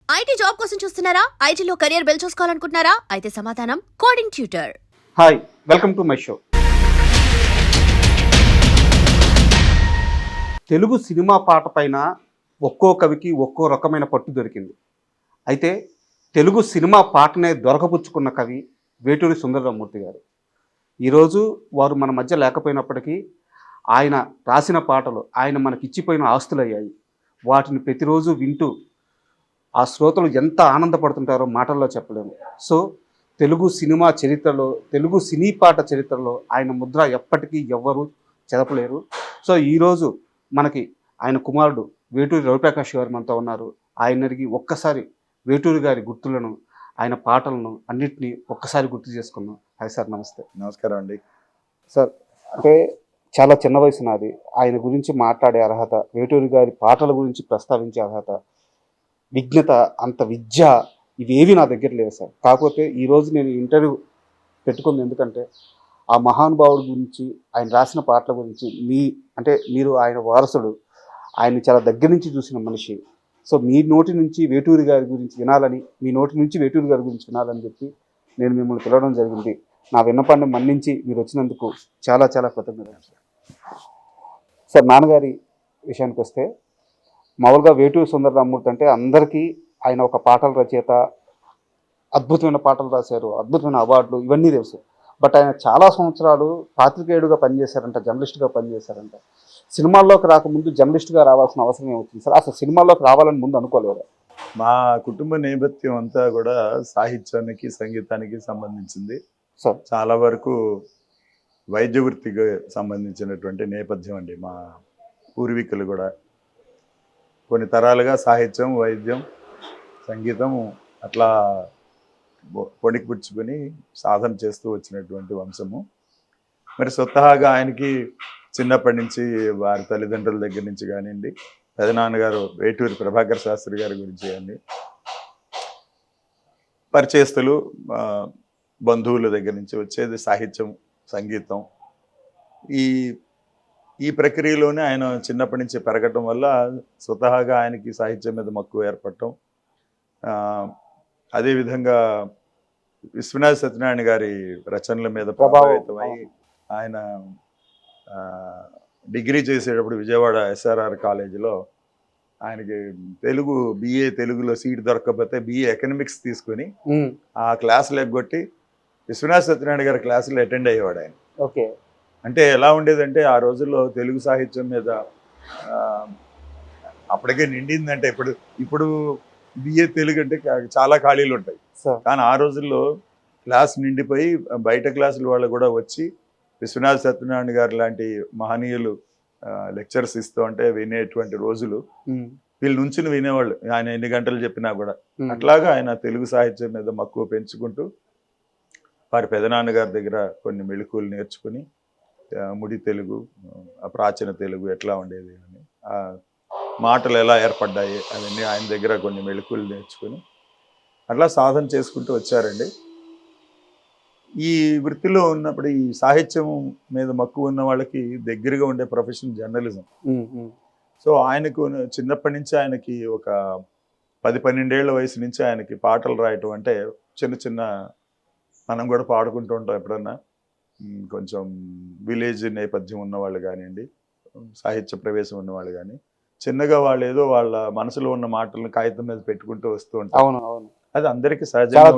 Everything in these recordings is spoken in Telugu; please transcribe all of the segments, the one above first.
ఐటీ జాబ్ కోసం చూస్తున్నారా? ఐటీలో కెరియర్ బిల్డ్ చూసుకోవాలనుకుంటున్నారా? అయితే సమాధానం coding tutor. Hi, welcome to my show. Telugu cinema పాట పైన ఒక్కో కవికి ఒక్కో రకమైన పట్టు దొరికింది. అయితే తెలుగు సినిమా పాటనే దొరకపుచ్చుకున్న కవి వేటూరి సుందరరామూర్తి గారు. ఈరోజు వారు మన మధ్య లేకపోయినప్పటికీ ఆయన రాసిన పాటలు ఆయన మనకిచ్చిపోయిన ఆస్తులయ్యాయి. వాటిని ప్రతిరోజు వింటూ ఆ శ్రోతలు ఎంత ఆనందపడుతుంటారో మాటల్లో చెప్పలేము. సో తెలుగు సినిమా చరిత్రలో, తెలుగు సినీ పాట చరిత్రలో ఆయన ముద్ర ఎప్పటికీ ఎవ్వరూ చెదపలేరు. సో ఈరోజు మనకి ఆయన కుమారుడు వేటూరి రవిప్రకాష్ గారు మనతో ఉన్నారు. ఆయనకి ఒక్కసారి వేటూరి గారి గుర్తులను, ఆయన పాటలను అన్నిటినీ ఒక్కసారి గుర్తు చేసుకున్నాం. హాయ్ సార్, నమస్తే. నమస్కారం అండి. సార్, అంటే చాలా చిన్న వయసు నాది. ఆయన గురించి మాట్లాడే అర్హత, వేటూరి గారి పాటల గురించి ప్రస్తావించే అర్హత, విజ్ఞత, అంత విద్య ఇవేవి నా దగ్గర లేవు సార్. కాకపోతే ఈరోజు నేను ఇంటర్వ్యూ పెట్టుకుంది ఎందుకంటే ఆ మహానుభావుడి గురించి, ఆయన రాసిన పాటల గురించి మీరు ఆయన వారసుడు, ఆయన చాలా దగ్గర నుంచి చూసిన మనిషి. సో మీ నోటి నుంచి వేటూరి గారి గురించి వినాలని, మీ నోటి నుంచి వేటూరి గారి గురించి వినాలని చెప్పి నేను మిమ్మల్ని పిలవడం జరిగింది. నా విన్నపాన్ని మన్నించి మీరు వచ్చినందుకు చాలా చాలా కృతజ్ఞతలు సార్. సార్, నాన్నగారి విషయానికి వస్తే, మామూలుగా వేటూరి సుందరరామూర్తి అంటే అందరికీ ఆయన ఒక పాటల రచయిత, అద్భుతమైన పాటలు రాశారు, అద్భుతమైన అవార్డులు ఇవన్నీ తెలుసు. బట్ ఆయన చాలా సంవత్సరాలు పాత్రికేయుడుగా పనిచేశారంట, జర్నలిస్ట్గా పనిచేశారంట. సినిమాల్లోకి రాకముందు జర్నలిస్ట్గా రావాల్సిన అవసరం ఏమొచ్చింది సార్? అసలు సినిమాల్లోకి రావాలని ముందు అనుకోలేదు. మా కుటుంబ నేపథ్యం అంతా కూడా సాహిత్యానికి, సంగీతానికి సంబంధించింది. సార్, చాలా వరకు వైద్య వృత్తికి సంబంధించినటువంటి నేపథ్యం అండి. మా పూర్వీకులు కూడా కొన్ని తరాలుగా సాహిత్యం, వైద్యం, సంగీతం అట్లా పొడికిపుచ్చుకొని సాధన చేస్తూ వచ్చినటువంటి వంశము. మరి స్వతహాగా ఆయనకి చిన్నప్పటి నుంచి వారి తల్లిదండ్రుల దగ్గర నుంచి కానివ్వండి, పెదనాన్నగారు వేటూరి ప్రభాకర్ శాస్త్రి గారి గురించి కానీ, పరిచయస్తులు, బంధువుల దగ్గర నుంచి వచ్చేది సాహిత్యం, సంగీతం. ఈ ప్రక్రియలోనే ఆయన చిన్నప్పటి నుంచి పెరగటం వల్ల స్వతహాగా ఆయనకి సాహిత్యం మీద మక్కువ ఏర్పడటం. అదేవిధంగా విశ్వనాథ సత్యనారాయణ గారి రచనల మీద ప్రభావితమై ఆయన డిగ్రీ చేసేటప్పుడు విజయవాడ ఎస్ఆర్ఆర్ కాలేజీలో ఆయనకి బిఏ తెలుగులో సీట్ దొరకకపోతే బిఏ ఎకనామిక్స్ తీసుకుని ఆ క్లాసులు ఎగ్గొట్టి విశ్వనాథ సత్యనారాయణ గారి క్లాసులు అటెండ్ అయ్యేవాడు ఆయన. ఓకే. అంటే ఎలా ఉండేదంటే ఆ రోజుల్లో తెలుగు సాహిత్యం మీద అప్పటికే నిండిందంటే, ఇప్పుడు బిఏ తెలుగు అంటే చాలా ఖాళీలు ఉంటాయి. కానీ ఆ రోజుల్లో క్లాస్ నిండిపోయి బయట క్లాసుల వాళ్ళు కూడా వచ్చి విశ్వనాథ సత్యనారాయణ గారు లాంటి మహనీయులు లెక్చర్స్ ఇస్తూ అంటే వినేటువంటి రోజులు. వీళ్ళు నుంచి వినేవాళ్ళు ఆయన ఎన్ని గంటలు చెప్పినా కూడా. అట్లాగా ఆయన తెలుగు సాహిత్యం మీద మక్కువ పెంచుకుంటూ వారి పెదనాన్నగారి దగ్గర కొన్ని మెళుకువలు నేర్చుకుని, ముడి తెలుగు, ప్రాచీన తెలుగు ఎట్లా ఉండేది అని, ఆ మాటలు ఎలా ఏర్పడ్డాయి అవన్నీ ఆయన దగ్గర కొన్ని మెళుకువలు నేర్చుకుని అట్లా సాధన చేసుకుంటూ వచ్చారండి. ఈ వృత్తిలో ఉన్నప్పుడు ఈ సాహిత్యం మీద మక్కువ ఉన్న వాళ్ళకి దగ్గరగా ఉండే ప్రొఫెషన్ జర్నలిజం. సో ఆయనకు చిన్నప్పటి నుంచి ఆయనకి ఒక 10-12 ఏళ్ల వయసు నుంచి ఆయనకి పాటలు రాయటం అంటే చిన్న చిన్న మనం కూడా పాడుకుంటూ ఉంటాం ఎప్పుడన్నా. కొంచెం విలేజ్ నేపథ్యం ఉన్నవాళ్ళు కానివ్వండి, సాహిత్య ప్రవేశం ఉన్నవాళ్ళు కానీ, చిన్నగా వాళ్ళు ఏదో వాళ్ళ మనసులో ఉన్న మాటలను కాగితం మీద పెట్టుకుంటూ వస్తూ ఉంటారు. అది అందరికీ సహజంగా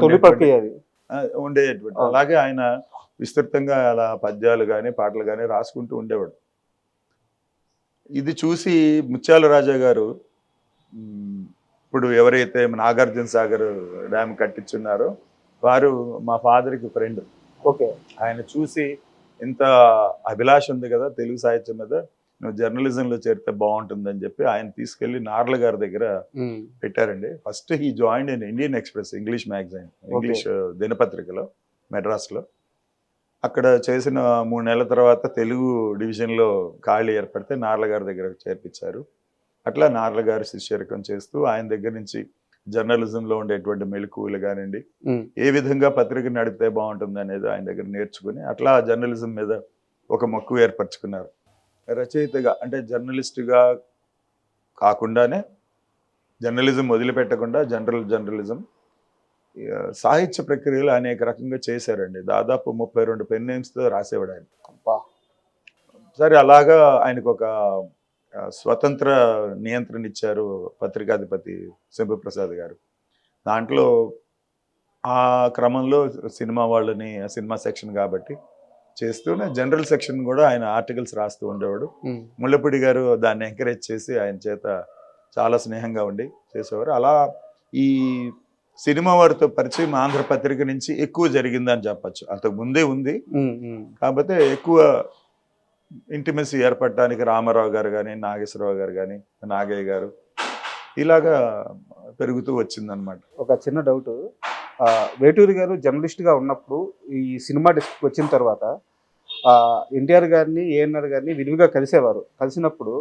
ఉండేటువంటి. అలాగే ఆయన విస్తృతంగా అలా పద్యాలు కానీ పాటలు కానీ రాసుకుంటూ ఉండేవాడు. ఇది చూసి ముత్యాల రాజా గారు, ఇప్పుడు ఎవరైతే నాగార్జున సాగర్ డ్యామ్ కట్టించున్నారో వారు మా ఫాదర్కి ఫ్రెండ్. ఓకే. ఆయన చూసి ఇంత అభిలాష ఉంది కదా తెలుగు సాహిత్యం మీద, నువ్వు జర్నలిజంలో చేరితే బాగుంటుందని చెప్పి ఆయన తీసుకెళ్లి నార్ల గారి దగ్గర పెట్టారండి. First he joined in Indian Express English magazine, English దినపత్రికలో మెడ్రాస్లో. అక్కడ చేసిన 3 నెలల తర్వాత తెలుగు డివిజన్లో ఖాళీ ఏర్పడితే నార్ల గారి దగ్గర చేర్పించారు. అట్లా నార్ల గారి శిష్యరికం చేస్తూ ఆయన దగ్గర నుంచి జర్నలిజంలో ఉండేటువంటి మెళుకువలు కానివ్వండి, ఏ విధంగా పత్రిక నడిపితే బాగుంటుంది అనేది ఆయన దగ్గర నేర్చుకుని అట్లా జర్నలిజం మీద ఒక మక్కువ ఏర్పరచుకున్నారు. రచయితగా అంటే జర్నలిస్టుగా కాకుండానే జర్నలిజం వదిలిపెట్టకుండా జర్నలిజం సాహిత్య ప్రక్రియలు అనేక రకంగా చేశారండి. దాదాపు 32 పెన్ నేమ్స్తో రాసేవాడు ఆయన. అబ్బా. సరే అలాగా ఆయనకు ఒక స్వతంత్ర నియంత్రణ ఇచ్చారు పత్రికాధిపతి శంభుప్రసాద్ గారు. దాంట్లో ఆ క్రమంలో సినిమా వాళ్ళని సినిమా సెక్షన్ కాబట్టి చేస్తూనే జనరల్ సెక్షన్ కూడా ఆయన ఆర్టికల్స్ రాస్తూ ఉండేవాడు. ముళ్ళపూడి గారు దాన్ని ఎంకరేజ్ చేసి ఆయన చేత చాలా స్నేహంగా ఉండి చేసేవారు. అలా ఈ సినిమా వారితో పరిచయం ఆంధ్రపత్రిక నుంచి ఎక్కువ జరిగిందని చెప్పచ్చు. అంతకు ముందే ఉంది, కాకపోతే ఎక్కువ ఇంటిమెసీ ఏర్పడటానికి రామారావు గారు కానీ, నాగేశ్వరరావు గారు కానీ, నాగయ్య గారు ఇలాగా పెరుగుతూ వచ్చిందనమాట. ఒక చిన్న డౌట్, వేటూరి గారు జర్నలిస్ట్గా ఉన్నప్పుడు ఈ సినిమా డిస్క్ వచ్చిన తర్వాత ఎన్టీఆర్ గారిని, ఏఎన్ఆర్ గారిని విరివిగా కలిసినప్పుడు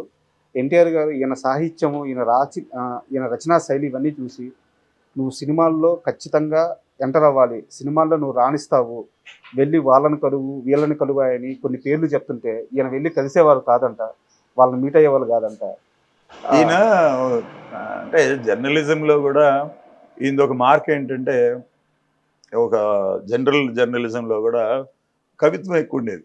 ఎన్టీఆర్ గారు ఈయన సాహిత్యము, ఈయన రచనా శైలి ఇవన్నీ చూసి నువ్వు సినిమాల్లో ఖచ్చితంగా ఎంటర్ అవ్వాలి, సినిమాల్లో నువ్వు రాణిస్తావు, వెళ్ళి వాళ్ళని కలువు వీళ్ళని కలువు అని కొన్ని పేర్లు చెప్తుంటే ఈయన వెళ్ళి కలిసేవారు కాదంట, వాళ్ళని మీట్ అయ్యేవాళ్ళు కాదంట. ఈయన అంటే జర్నలిజంలో కూడా ఈయన ఒక మార్క్ ఏంటంటే, ఒక జర్నలిజంలో కూడా కవిత్వం ఎక్కువ ఉండేది.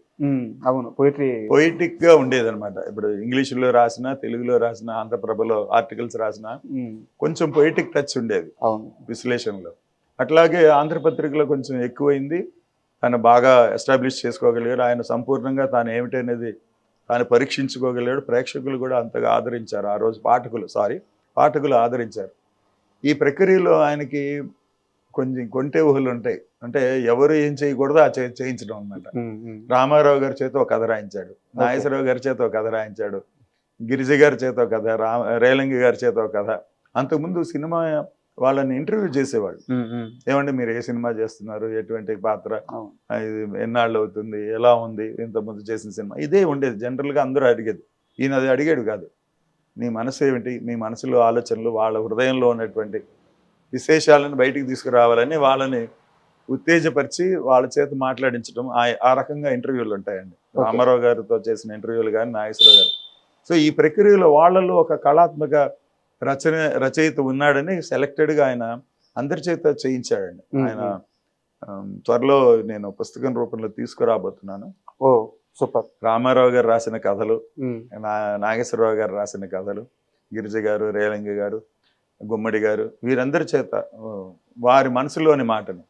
అవును, పొయిటిక్ గా ఉండేది అనమాట. ఇప్పుడు ఇంగ్లీషులో రాసిన, తెలుగులో రాసిన, ఆంధ్రప్రభలో ఆర్టికల్స్ రాసిన కొంచెం పొయిటిక్ టచ్ ఉండేది విశ్లేషణలో. అట్లాగే ఆంధ్రపత్రికలో కొంచెం ఎక్కువైంది. తను బాగా ఎస్టాబ్లిష్ చేసుకోగలిగాడు. ఆయన సంపూర్ణంగా తాను ఏమిటనేది తాను పరీక్షించుకోగలిగాడు. ప్రేక్షకులు కూడా అంతగా ఆదరించారు. ఆ రోజు పాఠకులు ఆదరించారు. ఈ ప్రక్రియలో ఆయనకి కొంచెం కొంటే ఊహలు ఉంటాయి. అంటే ఎవరు ఏం చేయకూడదో ఆ చేయించడం అనమాట. రామారావు గారి చేత ఒక కథ రాయించాడు, నాగేశ్వరరావు గారి చేత ఒక కథ రాయించాడు, గిరిజ గారి చేత ఒక కథ, రేలంగి గారి చేత ఒక కథ. అంతకుముందు సినిమా వాళ్ళని ఇంటర్వ్యూ చేసేవాళ్ళు. ఏమంటే మీరు ఏ సినిమా చేస్తున్నారు, ఎటువంటి పాత్ర, ఇది ఎన్నాళ్ళు అవుతుంది, ఎలా ఉంది, ఇంతకుముందు చేసిన సినిమా, ఇదే ఉండేది. జనరల్గా అందరూ అడిగేది. ఈయన అది అడిగాడు కాదు. నీ మనసు ఏమిటి, మీ మనసులో ఆలోచనలు, వాళ్ళ హృదయంలో ఉన్నటువంటి విశేషాలను బయటికి తీసుకురావాలని వాళ్ళని ఉత్తేజపరిచి వాళ్ళ చేత మాట్లాడించడం, ఆ రకంగా ఇంటర్వ్యూలు ఉంటాయండి. రామారావు గారితో చేసిన ఇంటర్వ్యూలు కానీ, నాగేశ్వరరావు గారు. సో ఈ ప్రక్రియలో వాళ్ళలో ఒక కళాత్మక రచయిత ఉన్నాడని సెలెక్టెడ్గా ఆయన అందరి చేత చేయించాడండి. ఆయన త్వరలో నేను పుస్తకం రూపంలో తీసుకురాబోతున్నాను. సూపర్. రామారావు గారు రాసిన కథలు, నాగేశ్వరరావు గారు రాసిన కథలు, గిరిజ గారు, రేలంగి గారు, గుమ్మడి గారు, వీరందరి చేత వారి మనసులోని మాటను,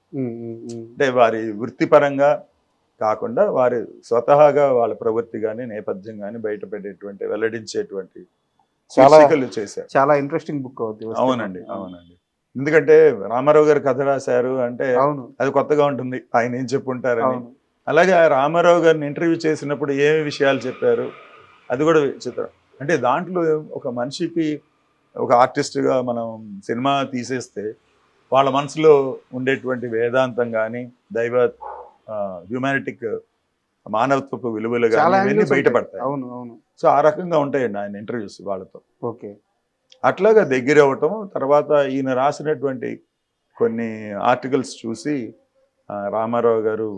అంటే వారి వృత్తిపరంగా కాకుండా వారి స్వతహాగా వాళ్ళ ప్రవృత్తి కానీ, నేపథ్యం కానీ బయటపెట్టేటువంటి, వెల్లడించేటువంటి శీర్షికలు చేశారు. చాలా ఇంట్రెస్టింగ్ బుక్ అవుతుంది. అవునండి. ఎందుకంటే రామారావు గారు కథ రాశారు అంటే అది కొత్తగా ఉంటుంది, ఆయన ఏం చెప్పుంటారని. అలాగే రామారావు గారిని ఇంటర్వ్యూ చేసినప్పుడు ఏమి విషయాలు చెప్పారు అది కూడా చిత్రం. అంటే దాంట్లో ఒక మనిషికి, ఒక ఆర్టిస్ట్గా మనం సినిమా తీసేస్తే వాళ్ళ మనసులో ఉండేటువంటి వేదాంతం కానీ, దైవ హ్యూమానిటిక్ మానవత్వపు విలువలు కానీ ఇవన్నీ బయటపడతాయి. సో ఆ రకంగా ఉంటాయండి ఆయన ఇంటర్వ్యూస్ వాళ్ళతో. అట్లాగా దగ్గర అవ్వటం. తర్వాత ఈయన రాసినటువంటి కొన్ని ఆర్టికల్స్ చూసి రామారావు గారు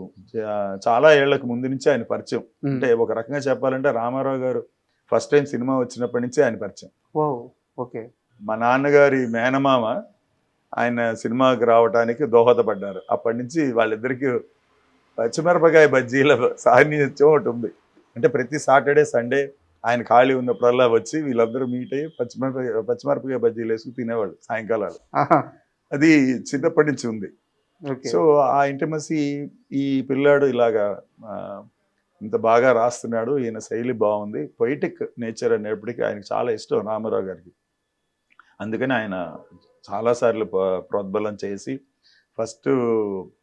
చాలా ఏళ్లకు ముందు నుంచి ఆయన పరిచయం. అంటే ఒక రకంగా చెప్పాలంటే రామారావు గారు ఫస్ట్ టైం సినిమా వచ్చినప్పటి నుంచి ఆయన పరిచయం. మా నాన్నగారి మేనమామ ఆయన సినిమాకి రావడానికి దోహదపడ్డారు. అప్పటి నుంచి వాళ్ళిద్దరికి పచ్చిమిరపకాయ బజ్జీల సాన్నిధ్యం ఒకటి ఉంది. అంటే ప్రతి సాటర్డే, సండే ఆయన ఖాళీ ఉన్నప్పుడల్లా వచ్చి వీళ్ళందరూ మీట్ అయ్యి పచ్చిమిరపకాయ బజ్జీలు వేసుకుని తినేవాళ్ళు సాయంకాలాలు. అది చిన్నప్పటి నుంచి ఉంది. సో ఆ ఇంటిమసీ, ఈ పిల్లాడు ఇలాగా ఇంత బాగా రాస్తున్నాడు, ఈయన శైలి బాగుంది, పొయిటిక్ నేచర్ అనేప్పటికీ ఆయనకు చాలా ఇష్టం రామారావు గారికి. అందుకని ఆయన చాలాసార్లు ప్రోద్బలం చేసి ఫస్ట్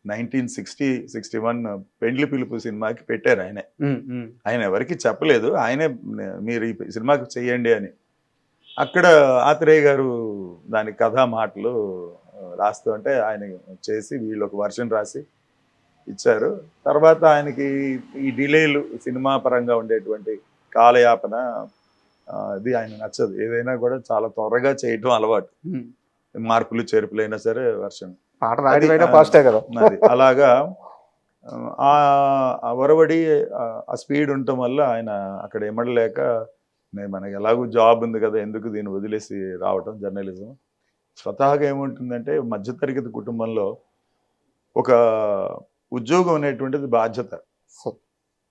1960-61 పెండ్లి పిలుపు సినిమాకి పెట్టారు ఆయనే. ఆయన ఎవరికి చెప్పలేదు, ఆయనే మీరు ఈ సినిమాకి చెయ్యండి అని. అక్కడ ఆత్రేయ గారు దాని కథా మాటలు రాస్తూ అంటే ఆయన చేసి వీళ్ళు ఒక వర్షన్ రాసి ఇచ్చారు. తర్వాత ఆయనకి ఈ డిలేలు, సినిమా పరంగా ఉండేటువంటి కాలయాపన అది ఆయన నచ్చదు. ఏదైనా కూడా చాలా త్వరగా చేయటం అలవాటు, మార్పులు చేర్పులైనా సరే వర్షన్ అది. అలాగా ఆ ఒరవడి, ఆ స్పీడ్ ఉండటం వల్ల ఆయన అక్కడ ఎమ్మడలేక, మనకి ఎలాగూ జాబ్ ఉంది కదా, ఎందుకు దీన్ని వదిలేసి రావటం జర్నలిజం, స్వతహాగా ఏముంటుందంటే మధ్యతరగతి కుటుంబంలో ఒక ఉద్యోగం అనేటువంటిది బాధ్యత. స-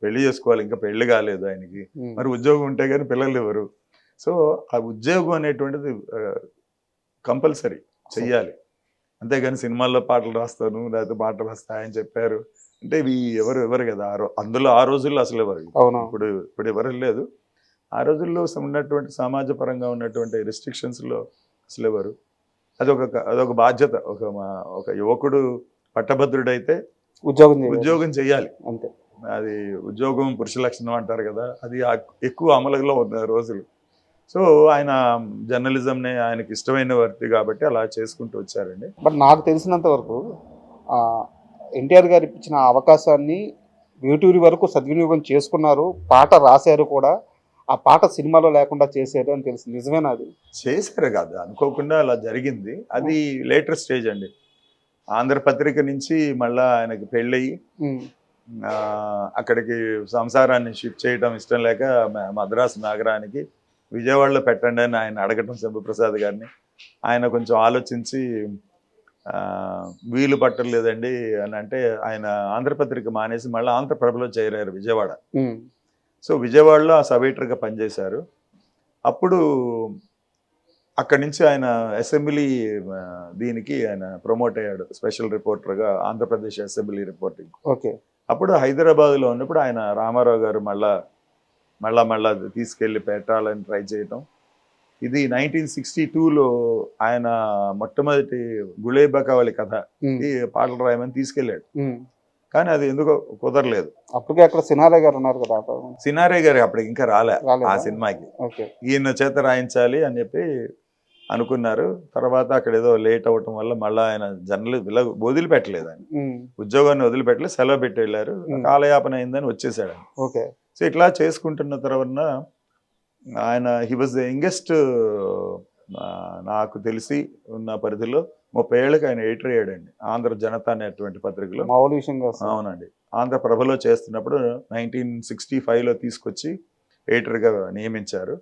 పెళ్లి చేసుకోవాలి, ఇంకా పెళ్లి కాలేదు ఆయనకి, ఉమ్, మరి ఉద్యోగం ఉంటే కానీ పిల్లలు ఎవరు. సో ఆ ఉద్యోగం అనేటువంటిది కంపల్సరీ చెయ్యాలి. అంతేగాని సినిమాల్లో పాటలు రాస్తాను లేకపోతే పాటలు రాస్తా అని చెప్పారు అంటే ఇవి ఎవరు కదా అందులో ఆ రోజుల్లో అసలు ఎవరు, అవును. ఇప్పుడు ఎవరు లేదు. ఆ రోజుల్లో ఉన్నటువంటి సమాజ పరంగా ఉన్నటువంటి రెస్ట్రిక్షన్స్లో అసలు ఎవరు. అదొక బాధ్యత. ఒక యువకుడు పట్టభద్రుడైతే ఉద్యోగం చేయాలి. ఉద్యోగం చేయాలి. అంతే. అది ఉద్యోగం పురుష లక్షణం అంటారు కదా, అది ఎక్కువ అమలులో ఉన్న రోజులు. సో ఆయన జర్నలిజంనే ఆయనకి ఇష్టమైన వర్తి కాబట్టి అలా చేసుకుంటూ వచ్చారండి. బట్ నాకు తెలిసినంత వరకు ఎన్టీఆర్ గారు ఇచ్చిన అవకాశాన్ని వేటూరి వరకు సద్వినియోగం చేసుకున్నారు, పాట రాశారు కూడా. ఆ పాట సినిమాలో లేకుండా చేశారు అని తెలుసు. నిజమేనా అది? చేశారు కాదు, అనుకోకుండా అలా జరిగింది. అది లేటర్ స్టేజ్ అండి. ఆంధ్రపత్రిక నుంచి మళ్ళా ఆయనకి పెళ్ళయి ఉమ్, అక్కడికి సంసారాన్ని షిఫ్ట్ చేయడం ఇష్టం లేక మద్రాసు నగరానికి విజయవాడలో పెట్టండి అని ఆయన అడగటం శంభుప్రసాద్ గారిని. ఆయన కొంచెం ఆలోచించి వీలు పట్టలేదండి అని అంటే ఆయన ఆంధ్రపత్రిక మానేసి మళ్ళీ ఆంధ్రప్రభలో చేరారు విజయవాడ. ఉమ్, సో విజయవాడలో ఆ సబ్ ఎడిటర్గా పనిచేశారు. అప్పుడు అక్కడి నుంచి ఆయన అసెంబ్లీ దీనికి ఆయన ప్రమోట్ అయ్యాడు, స్పెషల్ రిపోర్టర్గా ఆంధ్రప్రదేశ్ అసెంబ్లీ రిపోర్టింగ్. ఓకే. అప్పుడు హైదరాబాద్లో ఉన్నప్పుడు ఆయన రామారావు గారు మళ్ళా తీసుకెళ్ళి పెట్టాలని ట్రై చేయటం. ఇది 1962లో ఆయన మొట్టమొదటి గుళేబకావళి కథ పాటలు రాయమని తీసుకెళ్ళాడు. కానీ అది ఎందుకో కుదరలేదు. అప్పటికే అక్కడ సినారే గారు ఉన్నారు కదా. సినారే గారు అప్పటికి ఇంకా రాలే ఆ సినిమాకి. ఈయన చేత రాయించాలి అని చెప్పి అనుకున్నారు. తర్వాత అక్కడ ఏదో లేట్ అవ్వటం వల్ల మళ్ళీ ఆయన వదిలిపెట్టలేదు. ఆయన ఉద్యోగాన్ని వదిలిపెట్టలేదు, సెలవు పెట్టి వెళ్ళారు. కాలయాపన అయిందని వచ్చేసాడు. ఓకే. సో ఇట్లా చేసుకుంటున్న తర్వాత ఆయన హీ వాజ్ ద యంగెస్ట్, నాకు తెలిసి ఉన్న పరిధిలో 30 ఏళ్ళకి ఆయన ఎడిటర్ అయ్యాడండి ఆంధ్ర జనత అనేటువంటి పత్రికలో. అవునండి. ఆంధ్రప్రభలో చేస్తున్నప్పుడు 1965లో తీసుకొచ్చి ఎడిటర్గా నియమించారు.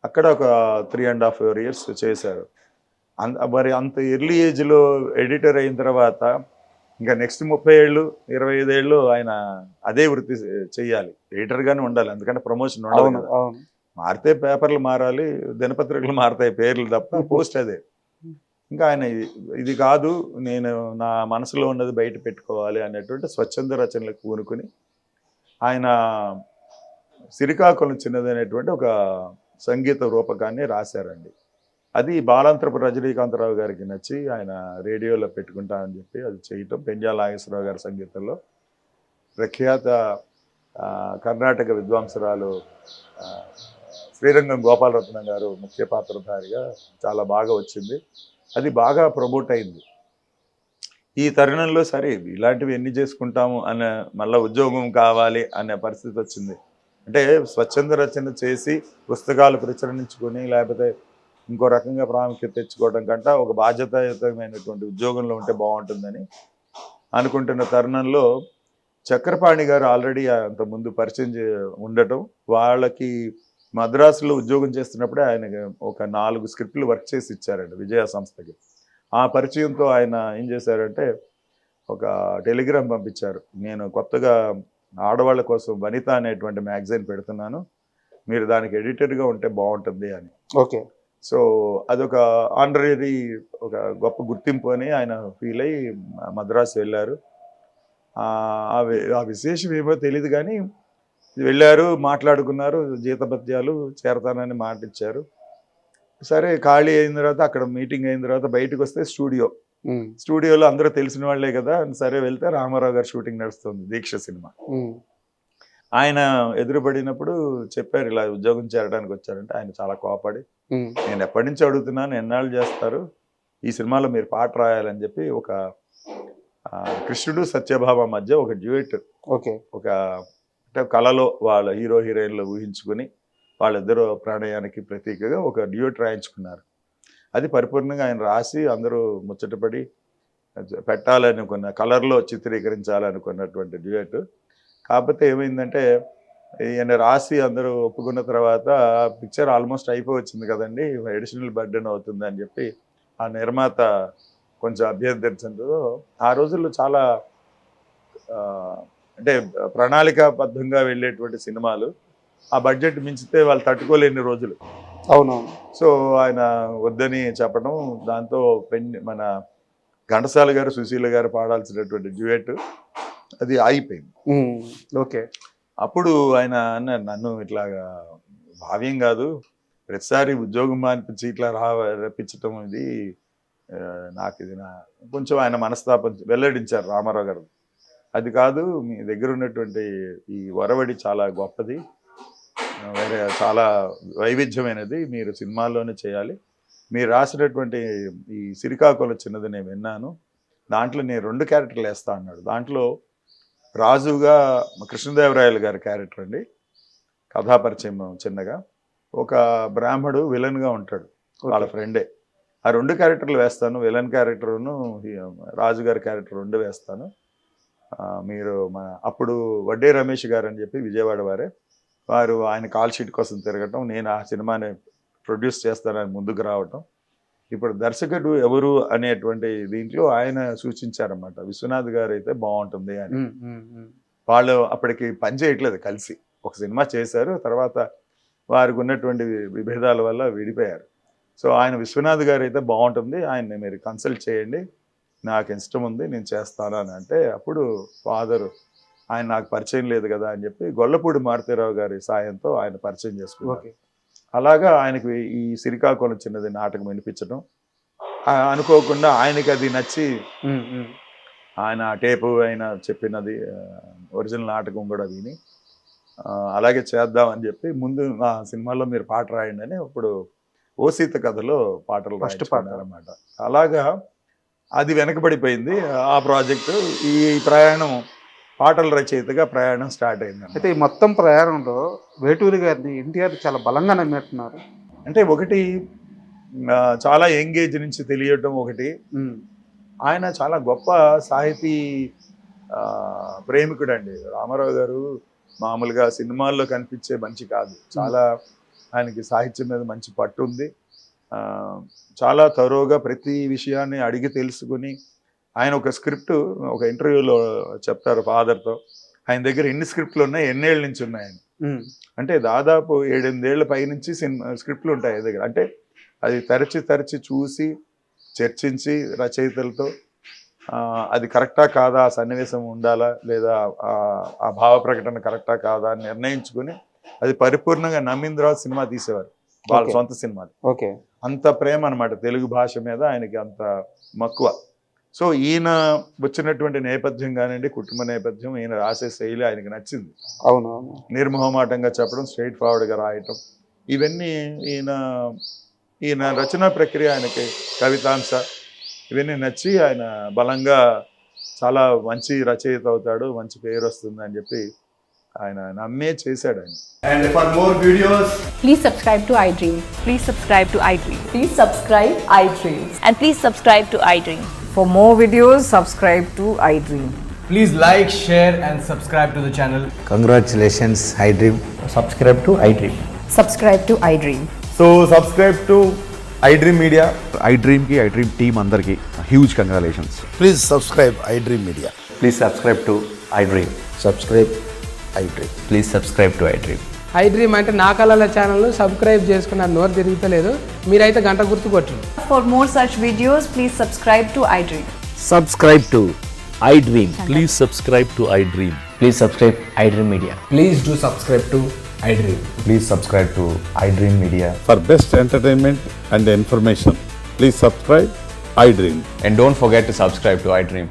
అక్కడ ఒక 3.5 years చేశారు. మరి అంత ఎర్లీ ఏజ్లో ఎడిటర్ అయిన తర్వాత ఇంకా నెక్స్ట్ 30 ఏళ్ళు 25 ఏళ్ళు ఆయన అదే వృత్తి చెయ్యాలి, ఎడిటర్గానే ఉండాలి. ఎందుకంటే ప్రమోషన్ ఉండాలి కదా. మారితే పేపర్లు మారాలి, దినపత్రికలు మారుతాయి పేర్లు తప్ప పోస్ట్ అదే. ఇంకా ఆయన ఇది కాదు, నేను నా మనసులో ఉన్నది బయట పెట్టుకోవాలి అనేటువంటి స్వచ్ఛంద రచనలకు పూనుకుని ఆయన సిరికాకుళం చిన్నదనేటువంటి ఒక సంగీత రూపకాన్ని రాశారండి. అది బాలాంతరపు రజనీకాంతరావు గారికి నచ్చి ఆయన రేడియోలో పెట్టుకుంటా అని చెప్పి అది చేయటం. పెంజాల నాగేశ్వరరావు గారి సంగీతంలో ప్రఖ్యాత కర్ణాటక విద్వాంసురాలు శ్రీరంగం గోపాలరత్నం గారు ముఖ్య పాత్రధారిగా చాలా బాగా వచ్చింది. అది బాగా ప్రమోట్ అయింది. ఈ తరుణంలో సరే ఇలాంటివి ఎన్ని చేసుకుంటాము అనే మళ్ళీ ఉద్యోగం కావాలి అనే పరిస్థితి వచ్చింది. అంటే స్వచ్ఛంద రచన చేసి పుస్తకాలు ప్రచురించుకొని లేకపోతే ఇంకో రకంగా ప్రాముఖ్యత తెచ్చుకోవడం కంటే ఒక బాధ్యతాయుతమైనటువంటి ఉద్యోగంలో ఉంటే బాగుంటుందని అనుకుంటున్న తరుణంలో చక్రపాణి గారు ఆల్రెడీ అంతకుముందు పరిచయం ఉండటం, వాళ్ళకి మద్రాసులో ఉద్యోగం చేస్తున్నప్పుడే ఆయన ఒక 4 స్క్రిప్ట్లు వర్క్ చేసి ఇచ్చారండి విజయ సంస్థకి. ఆ పరిచయంతో ఆయన ఏం చేశారంటే ఒక టెలిగ్రామ్ పంపించారు, నేను కొత్తగా ఆడవాళ్ళ కోసం వనిత అనేటువంటి మ్యాగజైన్ పెడుతున్నాను, మీరు దానికి ఎడిటర్గా ఉంటే బాగుంటుంది అని. ఓకే. సో అదొక ఆనరీ, ఒక గొప్ప గుర్తింపు అని ఆయన ఫీల్ అయ్యి మద్రాసు వెళ్ళారు. ఆ విశేషం ఏమో తెలియదు కానీ వెళ్ళారు, మాట్లాడుకున్నారు, జీతభత్యాలు చేరతానని మాట ఇచ్చారు. సరే ఖాళీ అయిన తర్వాత అక్కడ మీటింగ్ అయిన తర్వాత బయటకు వస్తే స్టూడియోలో అందరూ తెలిసిన వాళ్లే కదా, సరే వెళ్తే రామారావు గారు షూటింగ్ నడుస్తుంది దీక్ష సినిమా. ఆయన ఎదురుపడినప్పుడు చెప్పారు ఇలా ఉద్యోగం చేరడానికి వచ్చారంటే ఆయన చాలా కోపడి, నేను ఎప్పటి నుంచి అడుగుతున్నాను, ఎన్నాళ్ళు చేస్తారు, ఈ సినిమాలో మీరు పాట రాయాలని చెప్పి ఒక కృష్ణుడు సత్యభామ మధ్య ఒక డ్యూయట్, ఒక అంటే కళలో వాళ్ళ హీరో హీరోయిన్లు ఊహించుకుని వాళ్ళిద్దరూ ప్రణయానికి ప్రతీకగా ఒక డ్యూయట్ రాయించుకున్నారు. అది పరిపూర్ణంగా ఆయన రాసి అందరూ ముచ్చటపడి పెట్టాలనుకున్న, కలర్లో చిత్రీకరించాలనుకున్నటువంటి డ్యూయట్. కాకపోతే ఏమైందంటే ఈయన రాసి అందరూ ఒప్పుకున్న తర్వాత పిక్చర్ ఆల్మోస్ట్ అయిపోయి వచ్చింది కదండి, అడిషనల్ బర్డెన్ అవుతుంది అని చెప్పి ఆ నిర్మాత కొంచెం అభ్యర్థించడంతో ఆ రోజుల్లో చాలా అంటే ప్రణాళికాబద్ధంగా వెళ్ళేటువంటి సినిమాలు ఆ బడ్జెట్ మించితే వాళ్ళు తట్టుకోలేని రోజులు. అవునవును. సో ఆయన వద్దని చెప్పడం, దాంతో మన ఘంటసాల గారు సుశీల గారు పాడాల్సినటువంటి డ్యూయట్ అది ఆగిపోయింది. ఓకే. అప్పుడు ఆయన అన్నారు, నన్ను ఇట్లాగా భావ్యం కాదు, ప్రతిసారి ఉద్యోగం మానిపించి ఇట్లా రప్పించటం ఇది నాకు ఇది కొంచెం ఆయన మనస్తాపం వెల్లడించారు రామారావు గారు. అది కాదు, మీ దగ్గర ఉన్నటువంటి ఈ ఒరవడి చాలా గొప్పది, వేరే చాలా వైవిధ్యమైనది, మీరు సినిమాల్లోనే చేయాలి. మీరు రాసినటువంటి ఈ సిరికాకుళం చిన్నది నేను విన్నాను, దాంట్లో నేను 2 క్యారెక్టర్లు వేస్తా అన్నాడు. దాంట్లో రాజుగా కృష్ణదేవరాయలు గారి క్యారెక్టర్ అండి, కథాపరిచయం చిన్నగా. ఒక బ్రాహ్మడు విలన్గా ఉంటాడు, వాళ్ళ ఫ్రెండే. ఆ 2 క్యారెక్టర్లు వేస్తాను, విలన్ క్యారెక్టర్ను రాజుగారి క్యారెక్టర్ 2 వేస్తాను. మీరు అప్పుడు వడ్డే రమేష్ గారు అని చెప్పి విజయవాడ వారు ఆయన కాల్ షీట్ కోసం తిరగటం, నేను ఆ సినిమాని ప్రొడ్యూస్ చేస్తానని ముందుకు రావటం. ఇప్పుడు దర్శకుడు ఎవరు అనేటువంటి దీంట్లో ఆయన సూచించారన్నమాట, విశ్వనాథ్ గారు అయితే బాగుంటుంది అని. వాళ్ళు అప్పటికి పని చేయట్లేదు కలిసి, ఒక సినిమా చేశారు, తర్వాత వారికి ఉన్నటువంటి విభేదాల వల్ల విడిపోయారు. సో ఆయన విశ్వనాథ్ గారు అయితే బాగుంటుంది, ఆయన్ని మీరు కన్సల్ట్ చేయండి, నాకు ఇష్టం ఉంది, నేను చేస్తాను అని అంటే, అప్పుడు ఫాదర్ ఆయన నాకు పరిచయం లేదు కదా అని చెప్పి గొల్లపూడి మారుతీరావు గారి సాయంతో ఆయన పరిచయం చేసుకున్నారు. అలాగా ఆయనకి ఈ సిరికాకుళం చిన్నది నాటకం వినిపించడం, అనుకోకుండా ఆయనకి అది నచ్చి ఆయన టేపు ఆయన చెప్పినది ఒరిజినల్ నాటకం కూడా విని అలాగే చేద్దామని చెప్పి ముందు నా సినిమాలో మీరు పాట రాయండి అని ఇప్పుడు ఓ సీత కథలో పాటలు రాయించుకున్నారన్నమాట. అలాగా అది వెనకబడిపోయింది ఆ ప్రాజెక్టు. ఈ ప్రయాణం పాటల రచయితగా ప్రయాణం స్టార్ట్ అయింది. అయితే ఈ మొత్తం ప్రయాణంలో వేటూరి గారిని ఎన్టీఆర్ చాలా బలంగా నమ్ముతున్నారు. అంటే ఒకటి చాలా యంగేజ్ నుంచి తెలియటం, ఒకటి ఆయన చాలా గొప్ప సాహితీ ప్రేమికుడు అండి రామారావు గారు. మామూలుగా సినిమాల్లో కనిపించే మంచి కాదు, చాలా ఆయనకి సాహిత్యం మీద మంచి పట్టు ఉంది. చాలా తరోగా ప్రతి విషయాన్ని అడిగి తెలుసుకుని, ఆయన ఒక స్క్రిప్ట్ ఒక ఇంటర్వ్యూలో చెప్తారు ఫాదర్తో, ఆయన దగ్గర ఎన్ని స్క్రిప్ట్లు ఉన్నాయి, ఎన్నేళ్ళ నుంచి ఉన్నాయని. అంటే దాదాపు 7-8 ఏళ్ల పైనుంచి స్క్రిప్ట్లు ఉంటాయి ఆయన దగ్గర. అంటే అది తరచి చూసి చర్చించి రచయితలతో అది కరెక్టా కాదా, ఆ సన్నివేశం ఉండాలా లేదా, ఆ భావ ప్రకటన కరెక్టా కాదా అని నిర్ణయించుకుని అది పరిపూర్ణంగా నమ్మిన తర్వాత సినిమా తీసేవారు, వాళ్ళ సొంత సినిమాలు. ఓకే. అంత ప్రేమ అనమాట తెలుగు భాష మీద ఆయనకి, అంత మక్కువ. సో ఈయన వచ్చినటువంటి నేపథ్యం కానివ్వండి, కుటుంబ నేపథ్యం, ఈయన రాసే శైలి ఆయనకి నచ్చింది. అవునవును. నిర్మోహమాటంగా చెప్పడం, స్ట్రైట్ ఫార్వర్డ్గా రాయటం, ఇవన్నీ ఈయన రచనా ప్రక్రియ, ఆయనకి కవితాంశ ఇవన్నీ నచ్చి ఆయన బలంగా చాలా మంచి రచయిత అవుతాడు, మంచి పేరు వస్తుంది అని చెప్పి ఆయన నమ్మే చేశాడు ఆయన. And for more videos, please subscribe to iDream. Please subscribe to iDream. Please subscribe iDream. And please subscribe to iDream. For more videos, subscribe to iDream. please like, share and subscribe to the channel. Congratulations, iDream. Subscribe to iDream. Subscribe to iDream. So subscribe to iDream Media. iDream ki iDream team andarki huge congratulations. Please subscribe iDream Media. Please subscribe to iDream. Subscribe iDream. Please subscribe to iDream. iDream అంటే నా కళల ఛానల్ సబ్స్క్రైబ్ చేసుకున్న నోరు తిరుగుతలేదు, మీరైతే గంట గుర్తు కొట్టండి. For more such videos, please subscribe to iDream. Subscribe to iDream. Please subscribe to iDream. Please subscribe iDream Media. Please do subscribe to iDream. Please subscribe to iDream Media. For best entertainment and information, please subscribe iDream. And don't forget to subscribe to iDream.